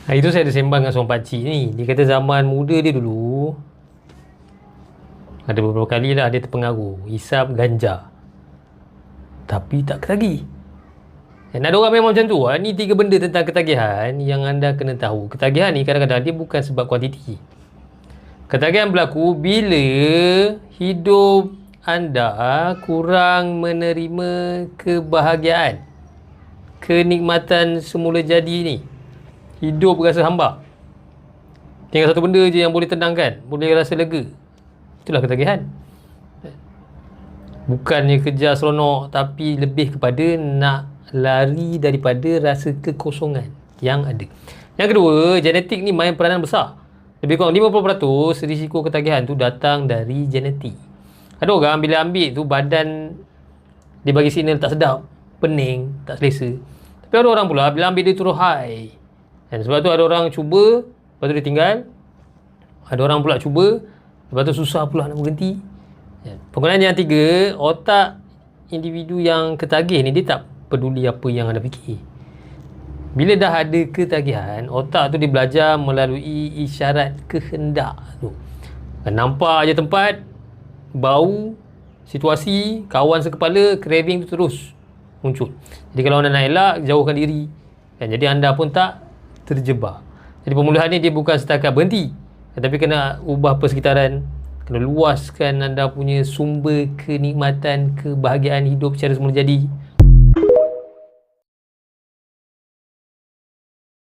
Hari tu saya ada sembang dengan seorang pakcik ni. Dia kata zaman muda dia dulu, ada beberapa kali lah dia terpengaruh hisap ganja, tapi tak ketagih. Dan ada orang memang macam tu. Ni 3 benda tentang ketagihan yang anda kena tahu. Ketagihan ni kadang-kadang dia bukan sebab kuantiti. Ketagihan berlaku bila hidup anda kurang menerima kebahagiaan, kenikmatan semula jadi ni. Hidup rasa hamba. Tinggal satu benda je yang boleh tenangkan, boleh rasa lega. Itulah ketagihan. Bukannya kejar seronok, tapi lebih kepada nak lari daripada rasa kekosongan yang ada. Yang kedua, genetik ni main peranan besar. Lebih kurang 50% risiko ketagihan tu datang dari genetik. Ada orang bila ambil tu badan dia bagi signal tak sedap, pening, tak selesa. Tapi ada orang pula bila ambil dia terus high. Dan sebab tu ada orang cuba, lepas tu dia tinggal. Ada orang pula cuba, lepas tu susah pula nak berhenti. Penggunaan yang 3, otak individu yang ketagih ni dia tak peduli apa yang anda fikir. Bila dah ada ketagihan, otak tu dia belajar melalui isyarat kehendak tu. Nampak je tempat, bau, situasi, kawan sekepala, craving tu terus muncul. Jadi kalau anda nak elak, jauhkan diri. Dan jadi anda pun tak terjebak. Jadi pemulihan ni dia bukan setakat berhenti, tapi kena ubah persekitaran, kena luaskan anda punya sumber kenikmatan, kebahagiaan hidup secara semula jadi.